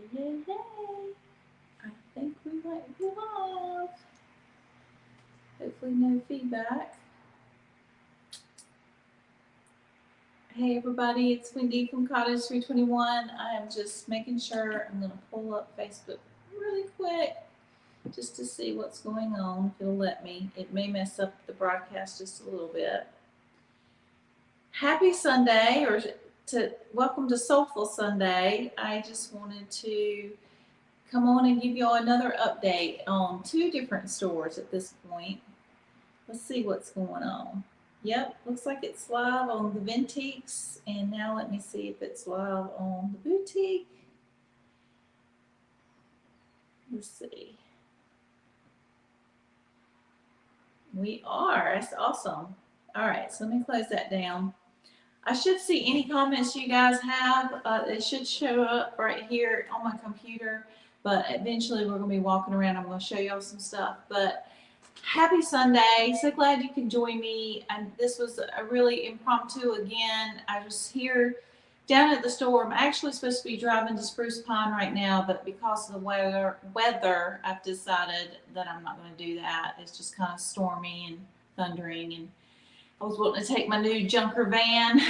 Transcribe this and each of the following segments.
Yay. I think we might be live. Hopefully no feedback. Hey everybody, it's Wendy from Cottage 321. I am just making sure I'm going to pull up Facebook really quick just to see what's going on. If it'll let me. It may mess up the broadcast just a little bit. Happy Sunday, or welcome to Soulful Sunday. I just wanted to come on and give y'all another update on 2 different stores at this point. Let's see what's going on. Yep, looks like it's live on the Vintiques, and now let me see if it's live on the boutique. Let's see. We are. That's awesome. All right, so let me close that down. I should see any comments you guys have. It should show up right here on my computer, but eventually we're going to be walking around. I'm going to show y'all some stuff, but happy Sunday. So glad you can join me. And this was a really impromptu again. I was here down at the store. I'm actually supposed to be driving to Spruce Pine right now, but because of the weather, I've decided that I'm not going to do that. It's just kind of stormy and thundering, and I was wanting to take my new junker van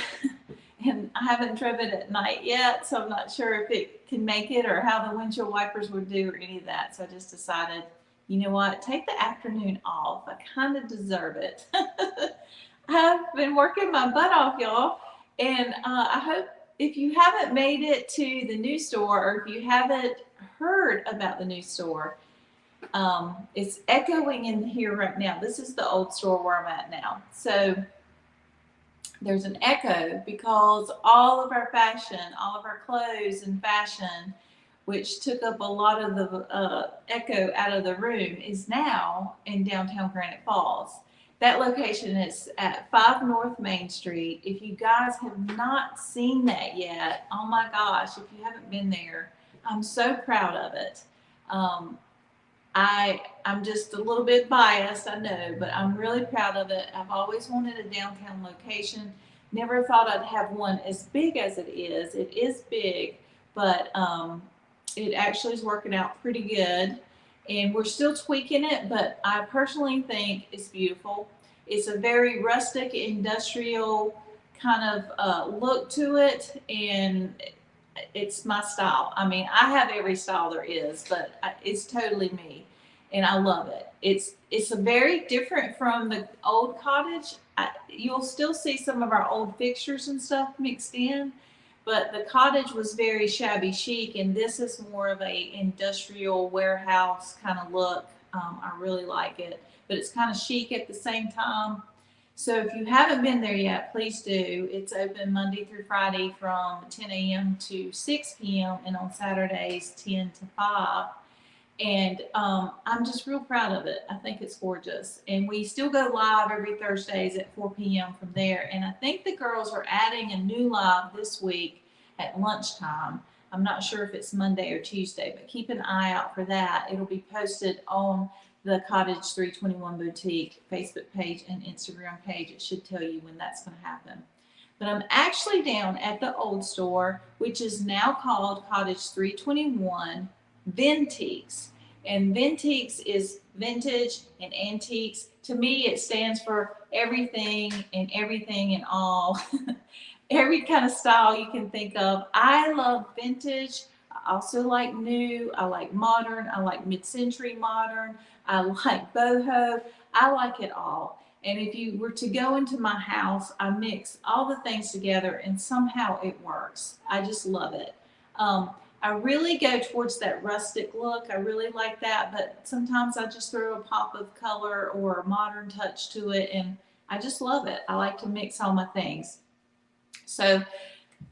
and I haven't driven it at night yet, so I'm not sure if it can make it or how the windshield wipers would do or any of that. So I just decided, you know what, take the afternoon off. I kind of deserve it. I've been working my butt off, y'all, and I hope if you haven't made it to the new store, or if you haven't heard about the new store, it's echoing in here right now. This is the old store where I'm at now. So there's an echo because all of our fashion, all of our clothes and fashion, which took up a lot of the echo out of the room, is now in downtown Granite Falls. That location is at 5 North Main Street. If you guys have not seen that yet, oh my gosh, if you haven't been there, I'm so proud of it. I'm just a little bit biased, I know, but I'm really proud of it. I've always wanted a downtown location. Never thought I'd have one as big as it is. It is big, but it actually is working out pretty good. And we're still tweaking it, but I personally think it's beautiful. It's a very rustic, industrial kind of look to it, and it's my style. I mean, I have every style there is, but it's totally me, and I love it. It's a very different from the old Cottage. You'll still see some of our old fixtures and stuff mixed in, but the Cottage was very shabby chic, and this is more of a industrial warehouse kind of look. I really like it, but it's kind of chic at the same time. So if you haven't been there yet, please do. It's open Monday through Friday from 10 a.m. to 6 p.m. and on Saturdays 10 to 5. And I'm just real proud of it. I think it's gorgeous. And we still go live every Thursdays at 4 p.m. from there. And I think the girls are adding a new live this week at lunchtime. I'm not sure if it's Monday or Tuesday, but keep an eye out for that. It'll be posted on the Cottage 321 Boutique Facebook page and Instagram page. It should tell you when that's going to happen. But I'm actually down at the old store, which is now called Cottage 321 Vintiques. And Vintiques is vintage and antiques. To me, it stands for everything and all. Every kind of style you can think of. I love vintage. I also like new. I like modern. I like mid-century modern. I like boho. I like it all. And if you were to go into my house, I mix all the things together and somehow it works. I just love it. I really go towards that rustic look. I really like that, but sometimes I just throw a pop of color or a modern touch to it, and I just love it. I like to mix all my things. So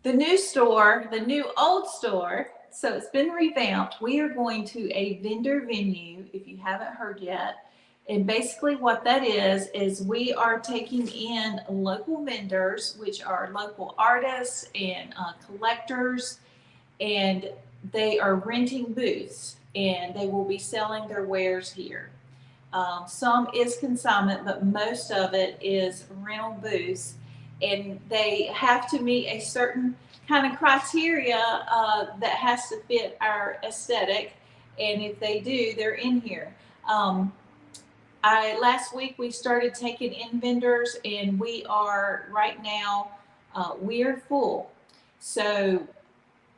the new store, the new old store, so it's been revamped. We are going to a vendor venue, if you haven't heard yet. And basically what that is we are taking in local vendors, which are local artists and collectors, and they are renting booths, and they will be selling their wares here. Some is consignment, but most of it is rental booths, and they have to meet a certain kind of criteria that has to fit our aesthetic, and if they do, they're in here. Last week we started taking in vendors, and we are right now we're full. So,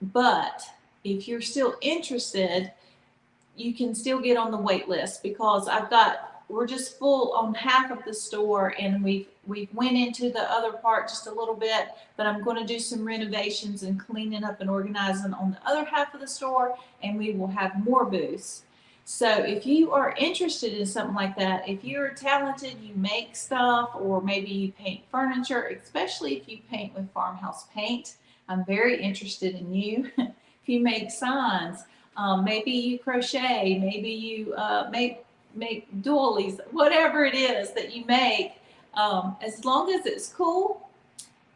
but if you're still interested, you can still get on the wait list, because we're just full on half of the store, and we went into the other part just a little bit, but I'm going to do some renovations and cleaning up and organizing on the other half of the store, and we will have more booths. So if you are interested in something like that, if you're talented, you make stuff, or maybe you paint furniture, especially if you paint with farmhouse paint, I'm very interested in you. If you make signs, maybe you crochet, maybe you make doilies, whatever it is that you make, as long as it's cool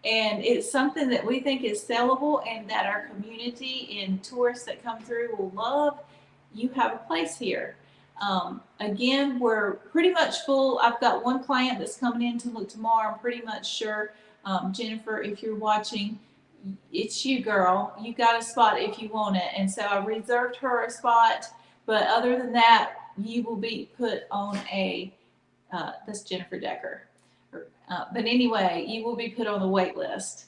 and it's something that we think is sellable and that our community and tourists that come through will love, you have a place here. Again, we're pretty much full. I've got one client that's coming in to look tomorrow. I'm pretty much sure, Jennifer, if you're watching, it's you, girl. You got a spot if you want it. And so I reserved her a spot. But other than that, you will be put on that's Jennifer Decker. But anyway, you will be put on the wait list.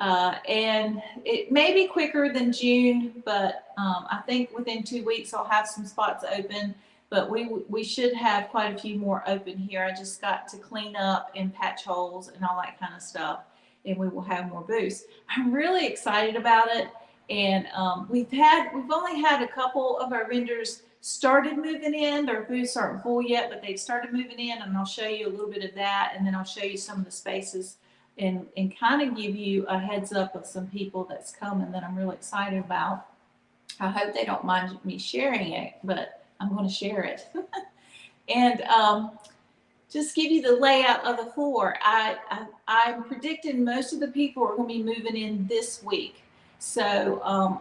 And it may be quicker than June, but I think within 2 weeks I'll have some spots open. But we should have quite a few more open here. I just got to clean up and patch holes and all that kind of stuff, and we will have more booths. I'm really excited about it. And we've only had a couple of our vendors started moving in. Their booths aren't full yet, but they've started moving in, and I'll show you a little bit of that, and then I'll show you some of the spaces and kind of give you a heads up of some people that's coming that I'm really excited about. I hope they don't mind me sharing it, but I'm going to share it. And just give you the layout of the floor. I'm predicting most of the people are going to be moving in this week. So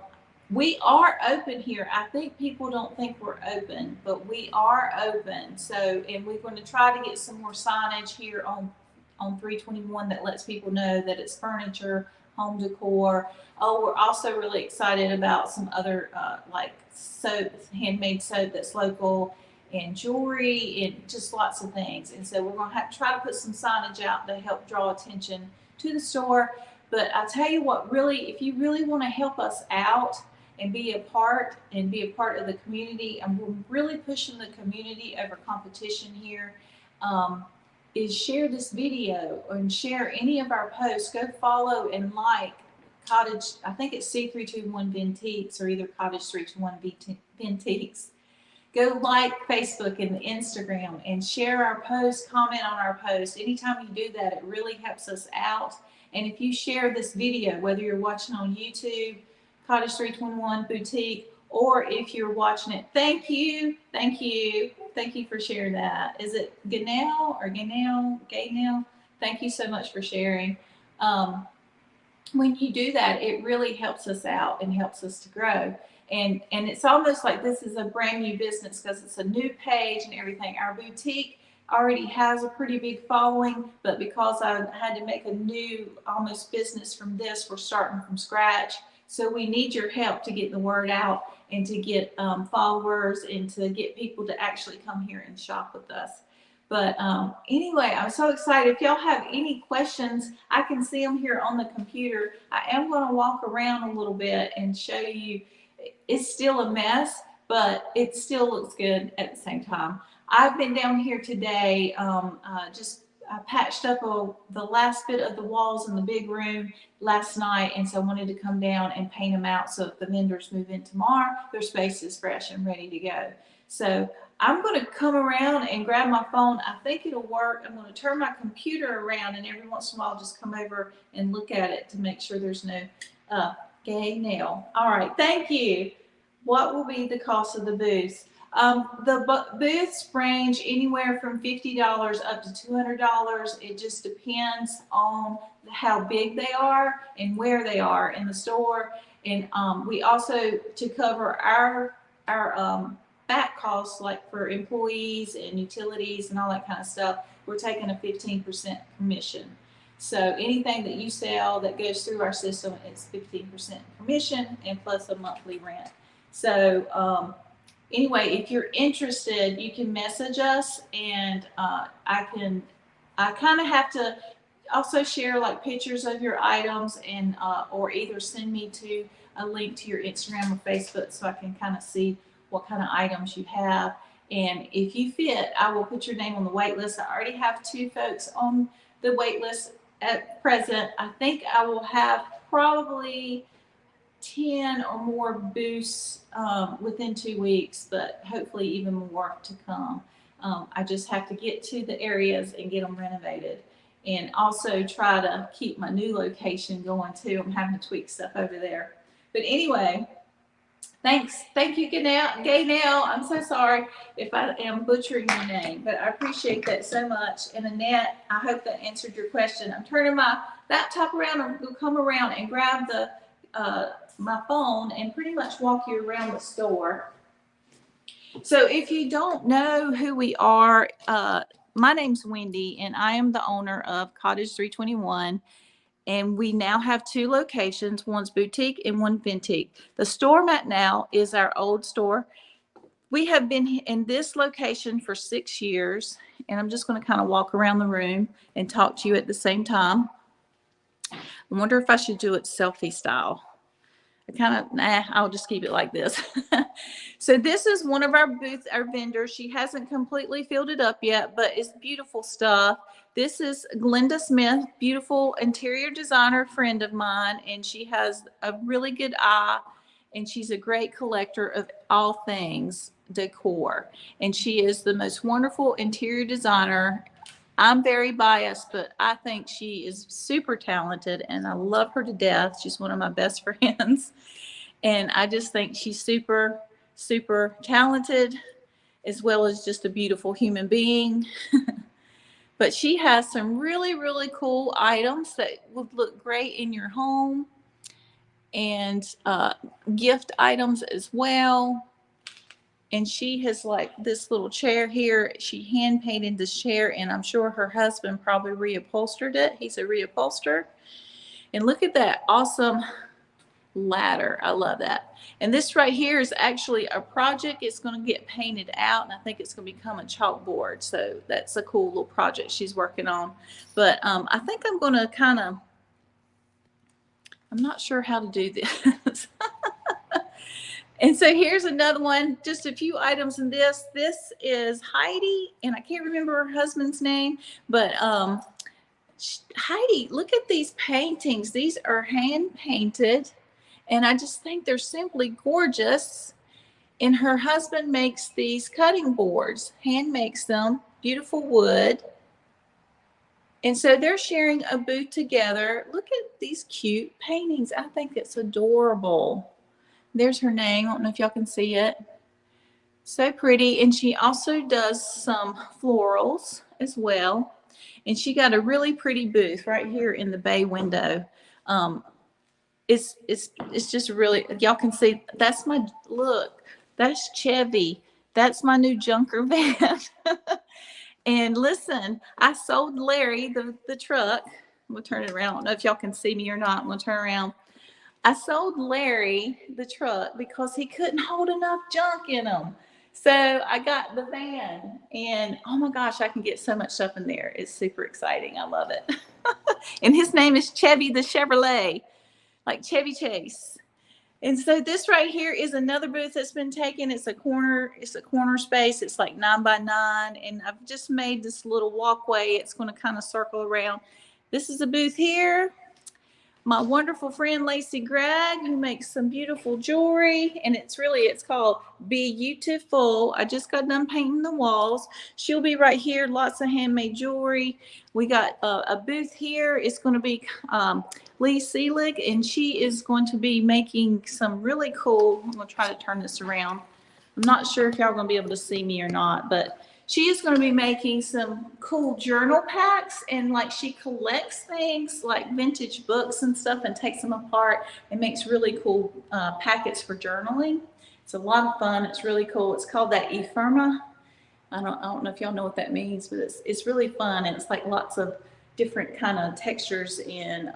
we are open here. I think people don't think we're open, but we are open. So, and we're going to try to get some more signage here on 321 that lets people know that it's furniture, home decor. Oh, we're also really excited about some other like soap, handmade soap that's local, and jewelry, and just lots of things. And so we're going to have to try to put some signage out to help draw attention to the store. But I tell you what, really, if you really want to help us out and be a part of the community, and we're really pushing the community over competition here, is share this video and share any of our posts. Go follow and like Cottage, I think it's C321 Vintiques, or either Cottage 321 Vintiques. Go like Facebook and Instagram and share our posts, comment on our posts. Anytime you do that, it really helps us out. And if you share this video, whether you're watching on YouTube, Cottage 321 Boutique, or if you're watching it, thank you for sharing that. Is it Ganel or Ganel? Thank you so much for sharing. When you do that, it really helps us out and helps us to grow. And it's almost like this is a brand new business because it's a new page and everything. Our boutique already has a pretty big following, but because I had to make a new almost business from this, we're starting from scratch. So we need your help to get the word out and to get followers and to get people to actually come here and shop with us. But anyway, I'm so excited. If y'all have any questions, I can see them here on the computer. I am going to walk around a little bit and show you. It's still a mess, but it still looks good at the same time. I've been down here today, I patched up the last bit of the walls in the big room last night, and so I wanted to come down and paint them out so if the vendors move in tomorrow, their space is fresh and ready to go. So I'm going to come around and grab my phone. I think it'll work. I'm going to turn my computer around, and every once in a while I'll just come over and look at it to make sure there's no gay nail. All right, thank you. What will be the cost of the booths? The booths range anywhere from $50 up to $200. It just depends on how big they are and where they are in the store. And we also, to cover our back costs, like for employees and utilities and all that kind of stuff, we're taking a 15% commission. So anything that you sell that goes through our system, it's 15% commission and plus a monthly rent. So anyway, if you're interested, you can message us, and I kind of have to also share like pictures of your items, and or either send me to a link to your Instagram or Facebook so I can kind of see what kind of items you have. And if you fit, I will put your name on the wait list. I already have 2 folks on the wait list at present. I think I will have probably 10 or more booths within 2 weeks, but hopefully even more to come. I just have to get to the areas and get them renovated, and also try to keep my new location going too. I'm having to tweak stuff over there. But anyway, thanks. Thank you, Gaynell. I'm so sorry if I am butchering your name, but I appreciate that so much. And Annette, I hope that answered your question. I'm turning my laptop around. I'm going to come around and grab the my phone and pretty much walk you around the store. So if you don't know who we are, my name's Wendy, and I am the owner of Cottage 321. And we now have 2 locations. One's boutique and one Vintique. The store I'm at now is our old store. We have been in this location for 6 years, and I'm just going to kind of walk around the room and talk to you at the same time. I wonder if I should do it selfie style. I'll just keep it like this. So this is one of our vendors. She hasn't completely filled it up yet, but it's beautiful stuff. This is Glenda Smith, beautiful interior designer friend of mine, and she has a really good eye, and she's a great collector of all things decor. And she is the most wonderful interior designer. I'm very biased, but I think she is super talented, and I love her to death. She's one of my best friends. And I just think she's super, super talented, as well as just a beautiful human being. But she has some really, really cool items that would look great in your home, and gift items as well. And she has like this little chair here. She hand painted this chair, and I'm sure her husband probably reupholstered it. He's a reupholster. And look at that awesome ladder. I love that. And this right here is actually a project. It's going to get painted out, and I think it's going to become a chalkboard. So that's a cool little project she's working on. But I think I'm going to I'm not sure how to do this. And so here's another one, just a few items in this. This is Heidi, and I can't remember her husband's name, but Heidi, look at these paintings. These are hand painted, and I just think they're simply gorgeous. And her husband makes these cutting boards, hand makes them, beautiful wood. And so they're sharing a booth together. Look at these cute paintings. I think it's adorable. There's her name. I don't know if y'all can see it. So pretty. And she also does some florals as well. And she got a really pretty booth right here in the bay window. It's just really, y'all can see, that's my, look, that's Chevy. That's my new junker van. And listen, I sold Larry the truck. I'm going to turn it around. I don't know if y'all can see me or not. I'm going to turn around. I sold Larry the truck because he couldn't hold enough junk in him. So I got the van, and oh my gosh, I can get so much stuff in there. It's super exciting. I love it. And his name is Chevy the Chevrolet, like Chevy Chase. And so this right here is another booth that's been taken. It's a corner space. It's like 9 by 9. And I've just made this little walkway. It's going to kind of circle around. This is a booth here. My wonderful friend Lacey Gregg, who makes some beautiful jewelry, and it's called Beautiful. I just got done painting the walls. She'll be right here. Lots of handmade jewelry. We got a booth here. It's going to be Lee Seelig, and she is going to be making some really cool. I'm going to try to turn this around. I'm not sure if y'all are going to be able to see me or not, but she is going to be making some cool journal packs, and like she collects things like vintage books and stuff and takes them apart and makes really cool packets for journaling. It's a lot of fun. It's really cool. It's called that ephemera. I don't know if y'all know what that means, but it's really fun, and it's like lots of different kind of textures and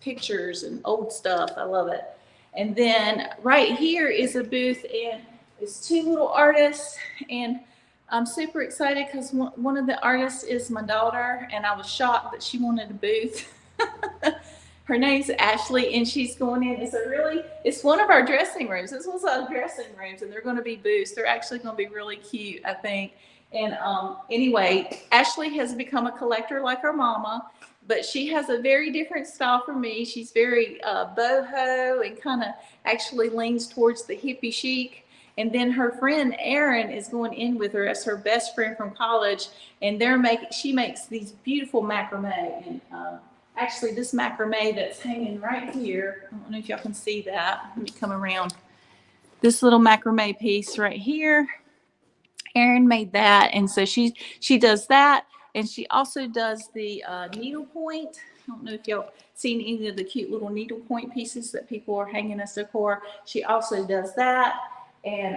pictures and old stuff. I love it. And then right here is a booth, and it's two little artists, and I'm super excited because one of the artists is my daughter, and I was shocked that she wanted a booth. Her name's Ashley, and she's going in. It's one of our dressing rooms. This was our dressing rooms, and they're going to be booths. They're actually going to be really cute, I think. And anyway, Ashley has become a collector like her mama, but she has a very different style from me. She's very boho and kind of actually leans towards the hippie chic. And then her friend Erin is going in with her as her best friend from college, and she makes these beautiful macrame. And actually, this macrame that's hanging right here, I don't know if y'all can see that. Let me come around. This little macrame piece right here, Erin made that, and so she does that, and she also does the needlepoint. I don't know if y'all seen any of the cute little needlepoint pieces that people are hanging as decor. She also does that. And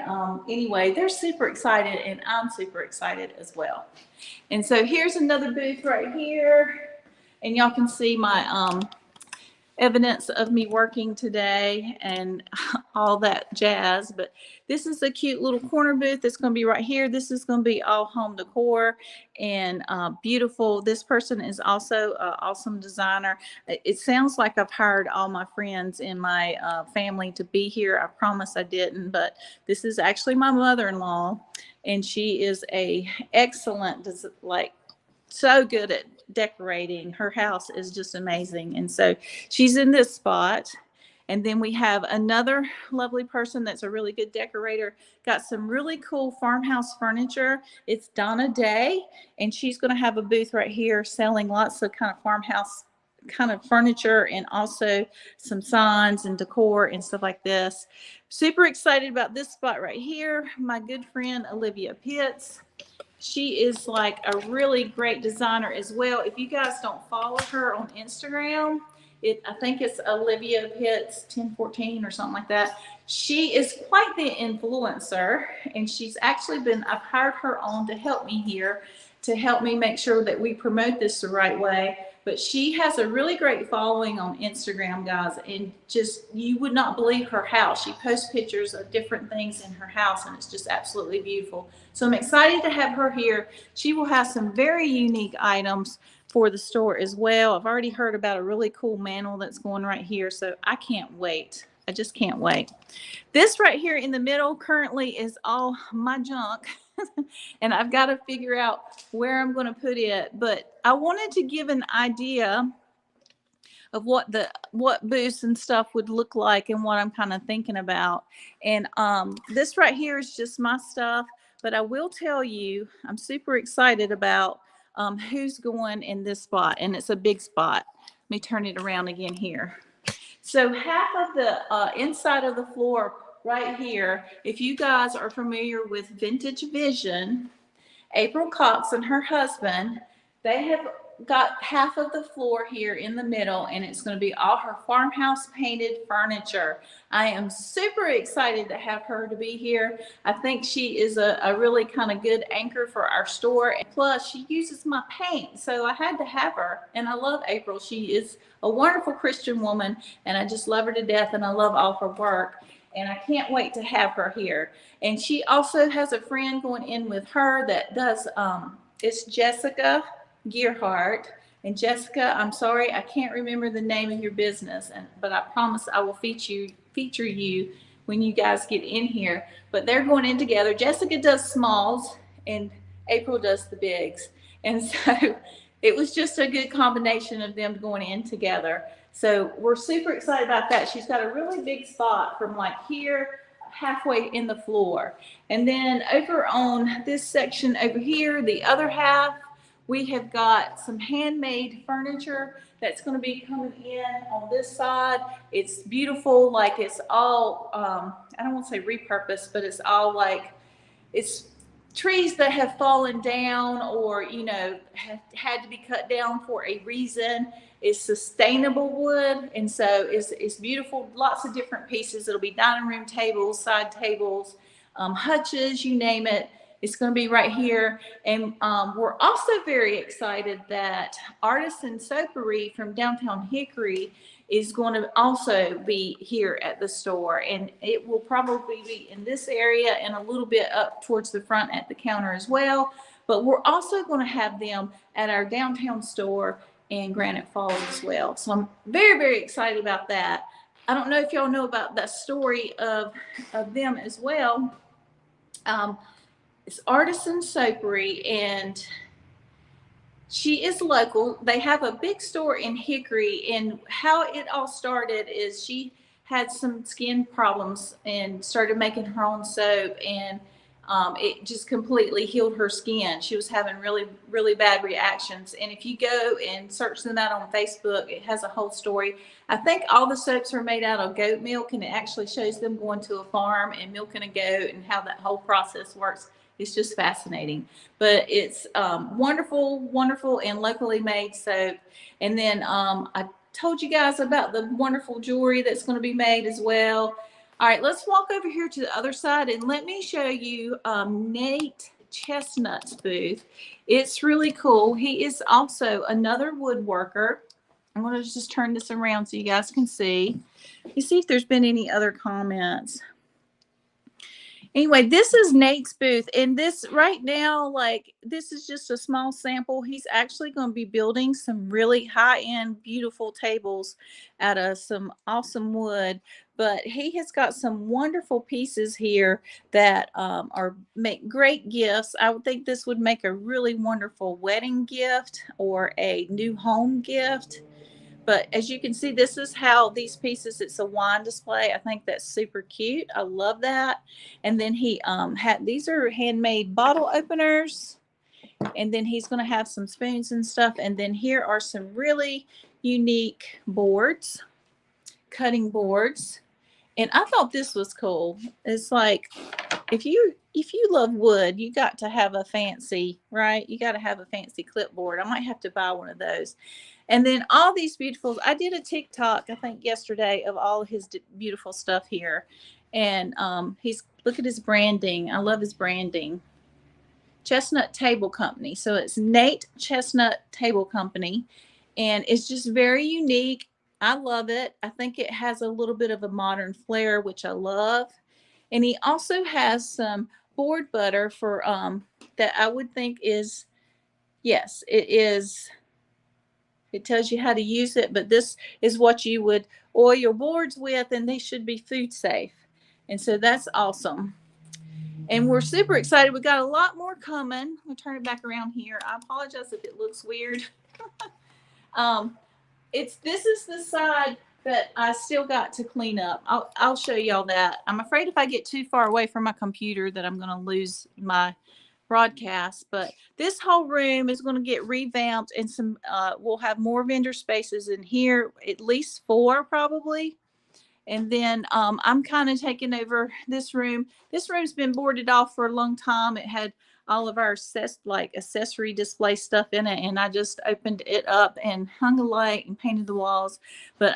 anyway, they're super excited, and I'm super excited as well. And so here's another booth right here, and y'all can see my evidence of me working today and all that jazz. But this is a cute little corner booth that's going to be right here. This is going to be all home decor and beautiful. This person is also an awesome designer. It sounds like I've hired all my friends in my family to be here. I promise I didn't, but this is actually my mother-in-law, and she is a excellent, like, so good at decorating. Her house is just amazing. And so she's in this spot. And then we have another lovely person that's a really good decorator, got some really cool farmhouse furniture. It's Donna Day, and she's going to have a booth right here selling lots of kind of farmhouse kind of furniture and also some signs and decor and stuff like this. Super excited about this spot right here. My good friend Olivia Pitts. She is like a really great designer as well. If you guys don't follow her on Instagram, I think it's Olivia Pitts 1014 or something like that. She is quite the influencer, and she's actually I've hired her on to help me here, to help me make sure that we promote this the right way. But she has a really great following on Instagram, guys, and just, you would not believe her house. She posts pictures of different things in her house, and it's just absolutely beautiful. So I'm excited to have her here. She will have some very unique items for the store as well. I've already heard about a really cool mantle that's going right here, so I can't wait. I just can't wait. This right here in the middle currently is all my junk. And I've got to figure out where I'm going to put it. But I wanted to give an idea of what booths and stuff would look like and what I'm kind of thinking about. And this right here is just my stuff. But I will tell you, I'm super excited about who's going in this spot. And it's a big spot. Let me turn it around again here. So half of the inside of the floor right here, if you guys are familiar with Vintage Vision, April Cox and her husband, they have got half of the floor here in the middle, and it's going to be all her farmhouse painted furniture. I am super excited to have her to be here. I think she is a really kind of good anchor for our store. And plus, she uses my paint, so I had to have her. And I love April. She is a wonderful Christian woman, and I just love her to death, and I love all her work. And I can't wait to have her here. And she also has a friend going in with her that does, it's Jessica Gearhart. And Jessica, I'm sorry, I can't remember the name of your business, but I promise I will feature you when you guys get in here. But they're going in together. Jessica does smalls, and April does the bigs. And so it was just a good combination of them going in together. So we're super excited about that. She's got a really big spot from like here halfway in the floor. And then over on this section over here, the other half, we have got some handmade furniture that's going to be coming in on this side. It's beautiful, like it's all, I don't want to say repurposed, but it's all like, it's trees that have fallen down or, you know, have had to be cut down for a reason. It's sustainable wood, and so it's beautiful. Lots of different pieces. It'll be dining room tables, side tables, hutches, you name it. It's going to be right here. And we're also very excited that Artisan Soapery from downtown Hickory is going to also be here at the store. And it will probably be in this area and a little bit up towards the front at the counter as well. But we're also going to have them at our downtown store in Granite Falls as well. So I'm very, very excited about that. I don't know if y'all know about that story of them as well. It's Artisan Soapery, and she is local. They have a big store in Hickory, and how it all started is she had some skin problems and started making her own soap, and it just completely healed her skin. She was having really, really bad reactions. And if you go and search them out on Facebook, it has a whole story. I think all the soaps are made out of goat milk, and it actually shows them going to a farm and milking a goat and how that whole process works. It's just fascinating. But it's wonderful, wonderful, and locally made soap. And then I told you guys about the wonderful jewelry that's going to be made as well. All right, let's walk over here to the other side and let me show you Nate Chestnut's booth. It's really cool. He is also another woodworker. I'm going to just turn this around so you guys can see. You see if there's been any other comments. Anyway, this is Nate's booth, and this right now, like, this is just a small sample. He's actually going to be building some really high-end, beautiful tables out of some awesome wood. But he has got some wonderful pieces here that make great gifts. I would think this would make a really wonderful wedding gift or a new home gift. But as you can see, this is how these pieces, it's a wine display. I think that's super cute. I love that. And then he these are handmade bottle openers. And then he's going to have some spoons and stuff. And then here are some really unique boards, cutting boards. And I thought this was cool. It's like, if you love wood, you got to have a fancy, right? You got to have a fancy clipboard. I might have to buy one of those. And then all these beautiful, I did a TikTok, I think yesterday, of all his beautiful stuff here. And look at his branding. I love his branding. Chestnut Table Company. So it's Nate Chestnut Table Company. And it's just very unique. I love it. I think it has a little bit of a modern flair, which I love. And he also has some board butter for that I would think is, yes, it is. It tells you how to use it, but this is what you would oil your boards with, and they should be food safe. And so that's awesome. And we're super excited. We got a lot more coming. I'll turn it back around here. I apologize if it looks weird. This is the side that I still got to clean up. I'll show y'all that. I'm afraid if I get too far away from my computer that I'm going to lose my broadcast. But this whole room is going to get revamped, and we'll have more vendor spaces in here, at least 4 probably. And then I'm kind of taking over this room. This room's been boarded off for a long time. It had all of our accessory display stuff in it, and I just opened it up and hung a light and painted the walls. But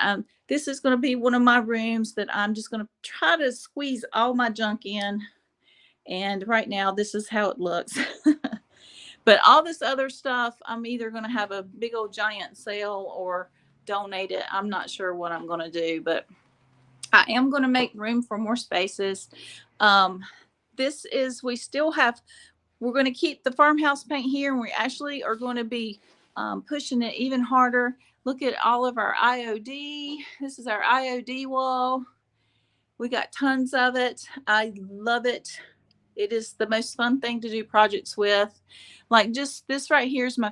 this is going to be one of my rooms that I'm just going to try to squeeze all my junk in. And right now, this is how it looks. But all this other stuff, I'm either going to have a big old giant sale or donate it. I'm not sure what I'm going to do, but I am going to make room for more spaces. We're going to keep the farmhouse paint here, and we actually are going to be pushing it even harder. Look at all of our IOD. This is our IOD wall. We got tons of it. I love it. It is the most fun thing to do projects with. Like, just this right here is my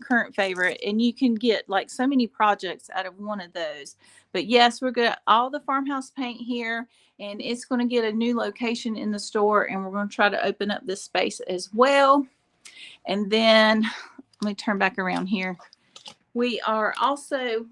current favorite. And you can get like so many projects out of one of those. But yes, we're got all the farmhouse paint here, and it's going to get a new location in the store, and we're going to try to open up this space as well. And then let me turn back around here. We are also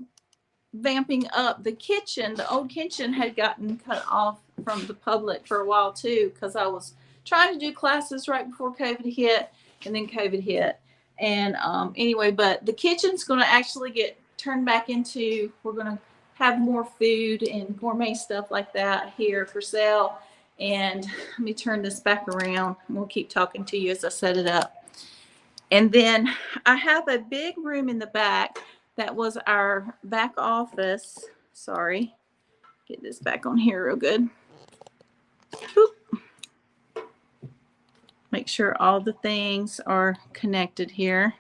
vamping up the kitchen. The old kitchen had gotten cut off from the public for a while too, because I was trying to do classes right before COVID hit, and then COVID hit. And anyway, but the kitchen's going to actually get turned back into, we're going to have more food and gourmet stuff like that here for sale. And let me turn this back around. We'll keep talking to you as I set it up. And then I have a big room in the back that was our back office. Sorry, get this back on here real good. Boop. Make sure all the things are connected here.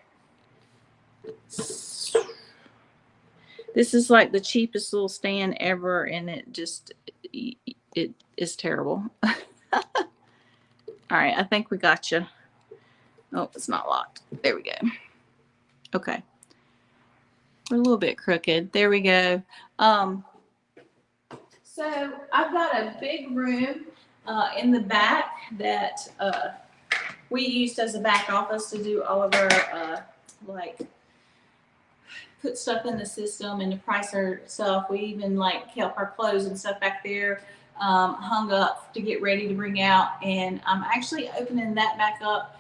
This is like the cheapest little stand ever, and it is terrible. All right, I think we got you. Oh, it's not locked. There we go. Okay. We're a little bit crooked. There we go. So I've got a big room in the back that we used as a back office to do all of our like put stuff in the system and to price our stuff. We even like kept our clothes and stuff back there hung up to get ready to bring out. And I'm actually opening that back up.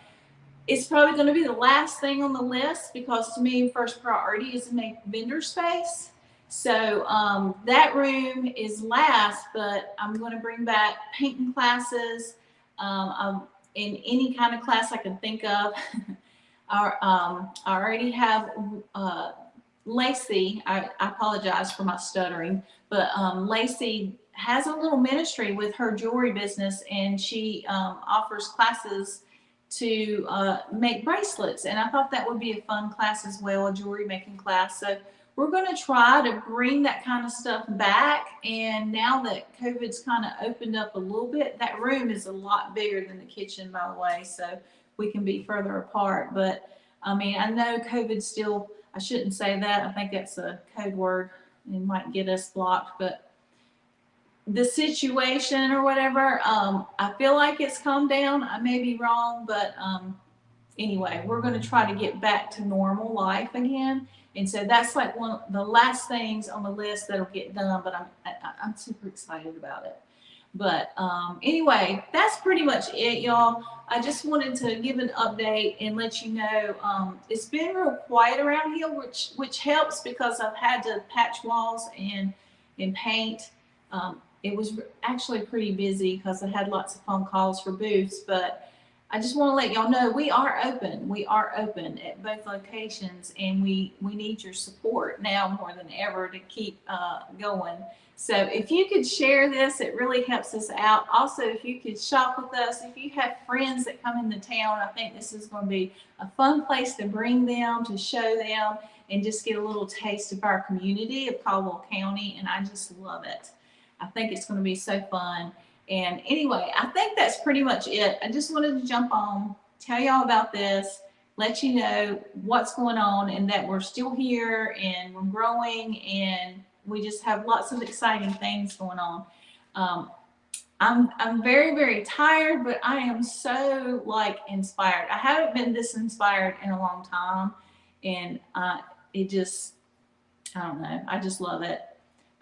It's probably going to be the last thing on the list because to me, first priority is to make vendor space. So that room is last, but I'm going to bring back painting classes in any kind of class I can think of. I already have Lacey. I apologize for my stuttering, but Lacey has a little ministry with her jewelry business, and she offers classes to make bracelets. And I thought that would be a fun class as well, a jewelry making class. So we're going to try to bring that kind of stuff back. And now that COVID's kind of opened up a little bit, that room is a lot bigger than the kitchen, by the way, so we can be further apart. But I mean, I know COVID still, I shouldn't say that. I think that's a code word and might get us blocked, but the situation or whatever, I feel like it's calmed down. I may be wrong, but anyway, we're going to try to get back to normal life again. And so that's like one of the last things on the list that'll get done, but I'm super excited about it. But anyway, that's pretty much it, y'all. I just wanted to give an update and let you know it's been real quiet around here, which helps because I've had to patch walls and paint. It was actually pretty busy because I had lots of phone calls for booths, but I just want to let y'all know we are open. We are open at both locations, and we need your support now more than ever to keep going. So if you could share this, it really helps us out. Also, if you could shop with us, if you have friends that come into town, I think this is going to be a fun place to bring them, to show them, and just get a little taste of our community of Caldwell County, and I just love it. I think it's going to be so fun. And anyway, I think that's pretty much it. I just wanted to jump on, tell y'all about this, let you know what's going on and that we're still here and we're growing and we just have lots of exciting things going on. I'm very, very tired, but I am so like inspired. I haven't been this inspired in a long time. And it just, I don't know, I just love it.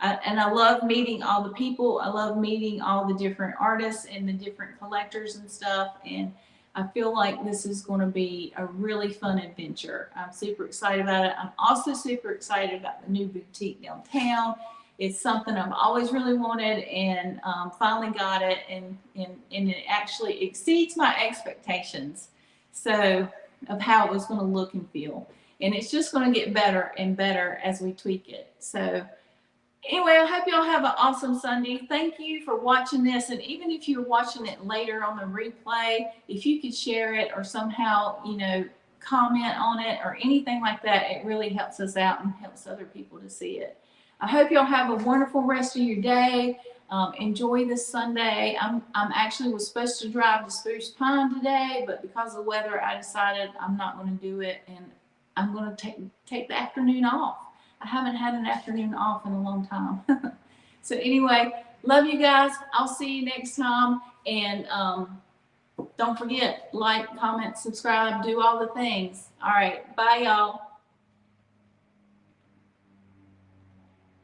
And I love meeting all the people. I love meeting all the different artists and the different collectors and stuff. And I feel like this is going to be a really fun adventure. I'm super excited about it. I'm also super excited about the new boutique downtown. It's something I've always really wanted and finally got it. And it actually exceeds my expectations. So of how it was going to look and feel. And it's just going to get better and better as we tweak it. So anyway, I hope y'all have an awesome Sunday. Thank you for watching this. And even if you're watching it later on the replay, if you could share it or somehow, you know, comment on it or anything like that, it really helps us out and helps other people to see it. I hope y'all have a wonderful rest of your day. Enjoy this Sunday. I'm actually was supposed to drive to Spruce Pine today, but because of the weather, I decided I'm not going to do it. And I'm going to take the afternoon off. I haven't had an afternoon off in a long time. So anyway, love you guys. I'll see you next time. And don't forget, like, comment, subscribe, do all the things. All right. Bye, y'all.